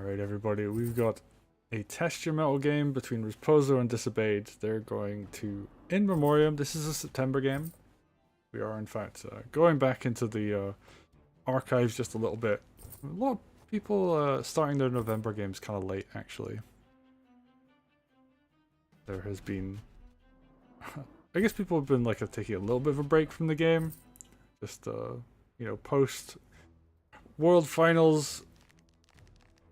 Alright everybody, we've got a texture metal game between Rasposo and Disobeyed. They're going to In Memoriam. This is a September game. We are in fact going back into the archives just a little bit. A lot of people starting their November games kind of late actually. There has been... I guess people have been like taking a little bit of a break from the game. Just you know, post World Finals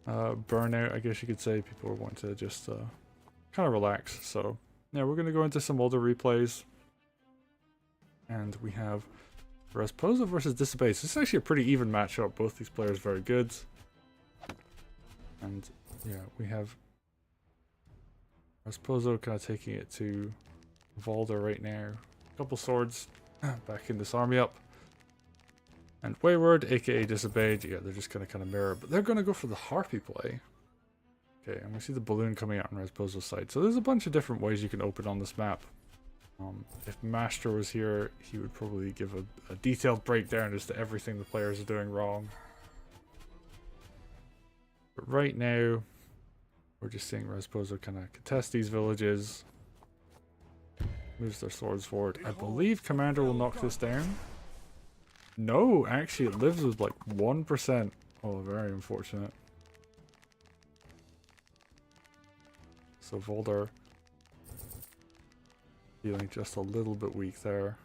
burnout, I guess you could say. People are wanting to just kind of relax. So yeah, we're gonna go into some older replays, and we have Rasposo versus Disobeyed. So this is actually a pretty even matchup. Both these players very good, and yeah, we have Rasposo kind of taking it to Valder right now. A couple swords, backing this army up. And Wayward, aka Disobeyed, yeah, they're just gonna kind of mirror, but they're gonna go for the harpy play. Okay, and we see the balloon coming out on Rasposo's side. So there's a bunch of different ways you can open on this map. If Master was here, he would probably give a detailed breakdown as to everything the players are doing wrong. But right now, we're just seeing Rasposo kind of contest these villages. Moves their swords forward. I believe Commander will knock this down. No, actually it lives with like 1%. Oh, very unfortunate. So Valder feeling just a little bit weak there.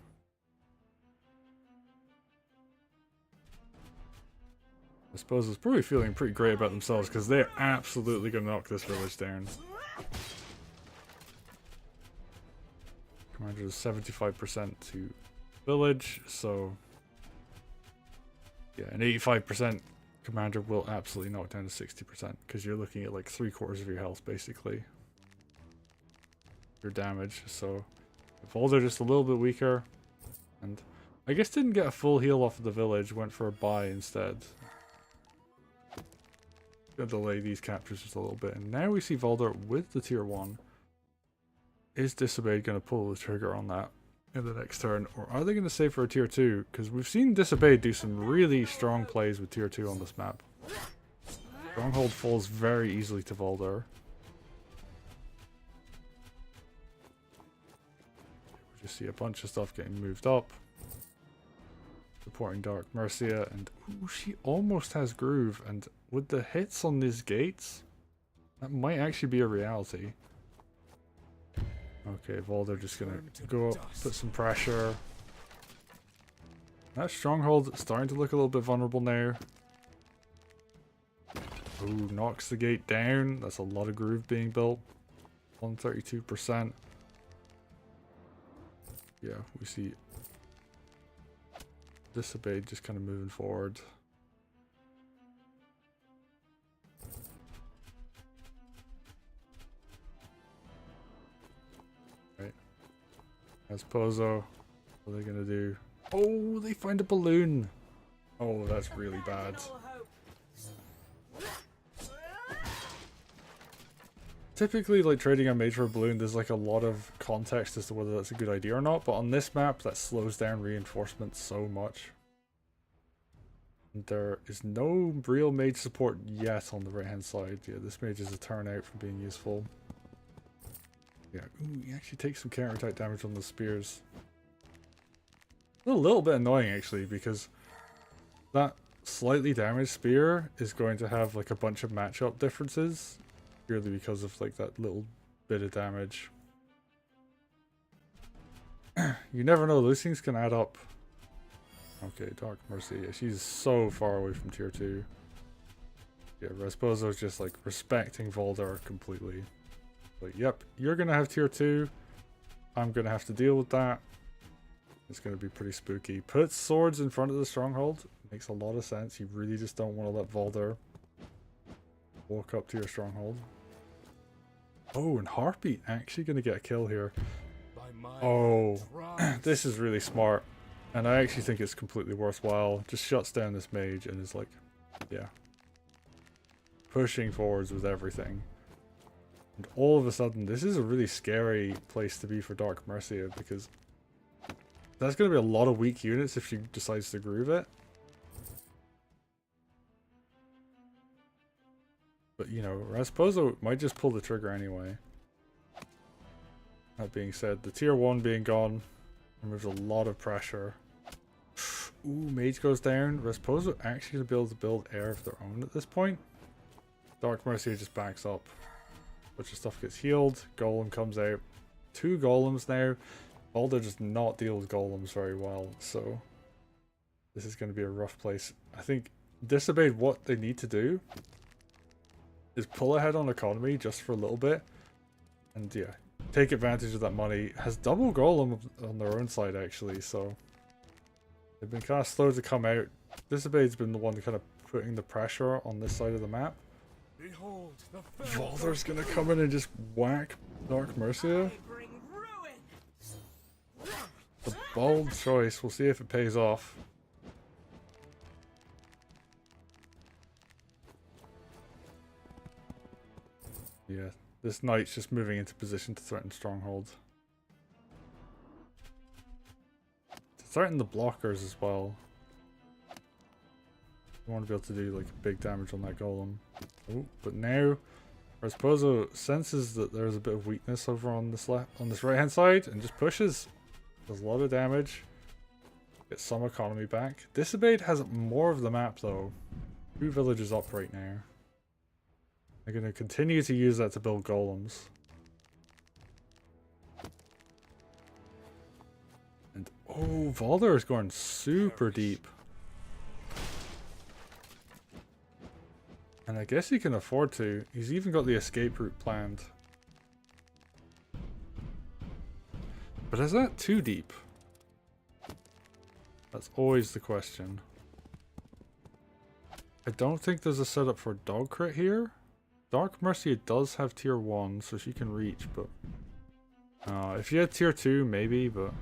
I suppose it's probably feeling pretty great about themselves because they're absolutely going to knock this village down. Commander is 75% to village, so yeah, an 85% commander will absolutely knock down to 60% because you're looking at like 3/4 of your health basically. Your damage, so Valder just a little bit weaker, and I guess didn't get a full heal off of the village, went for a buy instead. Gonna delay these captures just a little bit, and now we see Valder with the tier 1. Is Disobeyed going to pull the trigger on that in the next turn, or are they going to save for a tier 2? Because we've seen Disobeyed do some really strong plays with tier 2 on this map. Stronghold falls very easily to Valder. We just see a bunch of stuff getting moved up. Supporting Dark Mercia, and ooh, she almost has Groove, and with the hits on these gates, that might actually be a reality. Okay, Valder just gonna go up, put some pressure. That stronghold starting to look a little bit vulnerable now. Ooh, knocks the gate down. That's a lot of Groove being built. 132%. Yeah, we see Disobeyed just kind of moving forward. Right. Rasposo, what are they gonna do? Oh, they find a balloon. Oh, that's really bad. Typically, like trading a mage for a balloon, there's like a lot of context as to whether that's a good idea or not, but on this map, that slows down reinforcements so much. And there is no real mage support yet on the right hand side. Yeah, this mage is a turn out from being useful. Yeah, ooh, he actually takes some counter attack damage on the spears. A little bit annoying actually, because that slightly damaged spear is going to have like a bunch of matchup differences. Purely because of like that little bit of damage. You never know, those things can add up. Okay, Dark Mercy, yeah, she's so far away from tier 2. Yeah, Rasposo's just like respecting Valder completely. Like, yep, you're gonna have tier 2. I'm gonna have to deal with that. It's gonna be pretty spooky. Puts swords in front of the stronghold. Makes a lot of sense. You really just don't want to let Valder walk up to your stronghold. Oh, and Harpy actually going to get a kill here. Oh, this is really smart. And I actually think it's completely worthwhile. Just shuts down this mage and is like, yeah, pushing forwards with everything. And all of a sudden, this is a really scary place to be for Dark Mercia, because that's going to be a lot of weak units if she decides to groove it. But, you know, Rasposo might just pull the trigger anyway. That being said, the tier 1 being gone removes a lot of pressure. Ooh, Mage goes down. Rasposo actually going to be able to build air of their own at this point. Dark Mercia just backs up. Bunch of stuff gets healed. Golem comes out. 2 golems now. Valder does not deal with golems very well, so this is going to be a rough place. I think Disobeyed, what they need to do is pull ahead on economy just for a little bit, and yeah, take advantage of that money. Has double golem on their own side actually, so they've been kind of slow to come out. Disobeyed's been the one kind of putting the pressure on this side of the map. Valder's gonna come in and just whack Dark Mercia. The bold choice. We'll see if it pays off. Yeah, this knight's just moving into position to threaten strongholds. To threaten the blockers as well. You want to be able to do like big damage on that golem. Oh, but now Rasposo senses that there's a bit of weakness over on this right hand side and just pushes. Does a lot of damage. Gets some economy back. Disobeyed has more of the map though. 2 villages up right now. They're going to continue to use that to build golems. And oh, Valder is going super deep. And I guess he can afford to. He's even got the escape route planned. But is that too deep? That's always the question. I don't think there's a setup for dog crit here. Dark Mercia does have tier 1, so she can reach, but... if you had tier 2, maybe, but...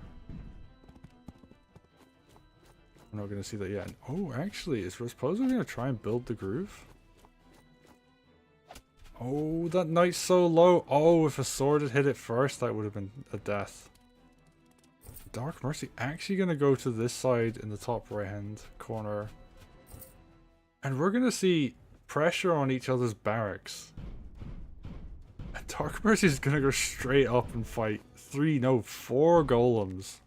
we're not going to see that yet. Oh, actually, is Rasposo going to try and build the groove? Oh, that knight's so low. Oh, if a sword had hit it first, that would have been a death. Dark Mercy actually going to go to this side in the top right hand corner. And we're going to see pressure on each other's barracks. And Dark Mercy is going to go straight up and fight 4 golems.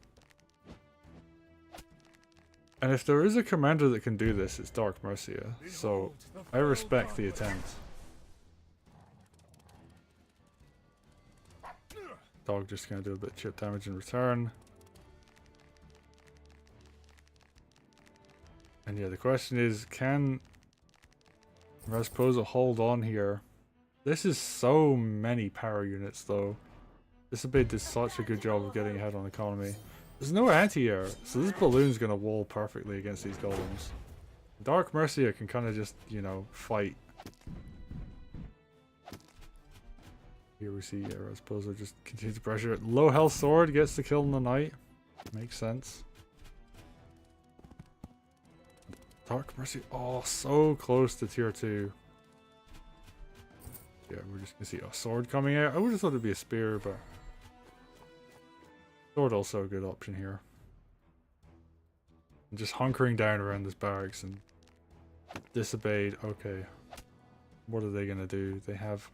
And if there is a commander that can do this, it's Dark Mercia. So I respect the attempt. Dog just going to do a bit of chip damage in return. And yeah, the question is, can Rasposo hold on here? This is so many power units though. Disobeyed did such a good job of getting ahead on economy. There's no anti-air, so this balloon's going to wall perfectly against these golems. Dark Mercia can kind of just, you know, fight. Here we see Rasposo just continues to pressure it. Low health sword gets the kill on the knight. Makes sense. Dark Mercy, oh, so close to tier 2. Yeah, we're just gonna see a sword coming out. I would have thought it'd be a spear, but sword also a good option here. And just hunkering down around this barracks and Disobeyed. Okay, what are they gonna do? They have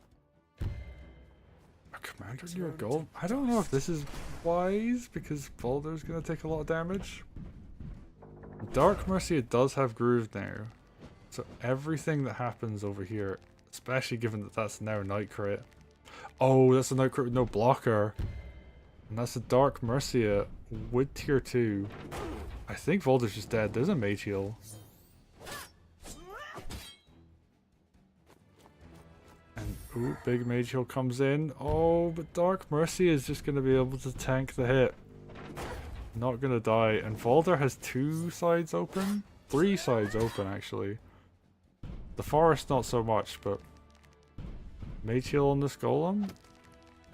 a commander near a goal. I don't know if this is wise because Valder's gonna take a lot of damage. Dark Mercia does have groove now, so everything that happens over here, especially given that that's now a night crit. Oh, that's a night crit with no blocker. And that's a Dark Mercia with tier 2. I think Valder's just dead. There's a mage heal. And ooh, big mage heal comes in. Oh, but Dark Mercia is just going to be able to tank the hit. Not gonna die, and Valder has 2 sides open? 3 sides open actually. The forest not so much, but mage heal on this golem?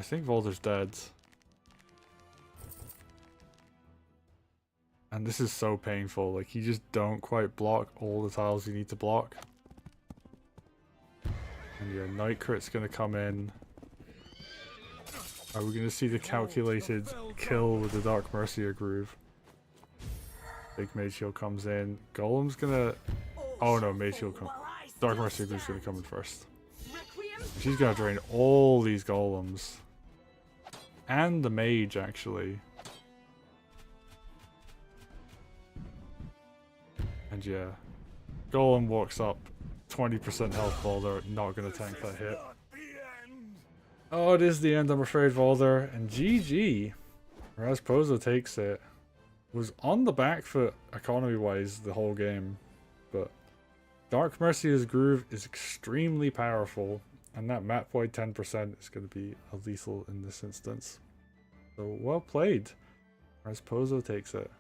I think Valder's dead. And this is so painful, like you just don't quite block all the tiles you need to block. And your night crit's gonna come in. Are we going to see the calculated kill with the Dark Mercia groove? Big mage heal comes in. Golem's going to... oh no, mage heal comes... Dark Mercia groove's going to come in first. She's gonna drain all these golems. And the mage, actually. And yeah. Golem walks up. 20% health, Valder. Not gonna tank that hit. Oh, it is the end, I'm afraid, Valder. And GG. Rasposo takes it. Was on the back foot economy-wise the whole game. But Dark Mercia's groove is extremely powerful. And that map wide 10% is going to be lethal in this instance. So well played. Rasposo takes it.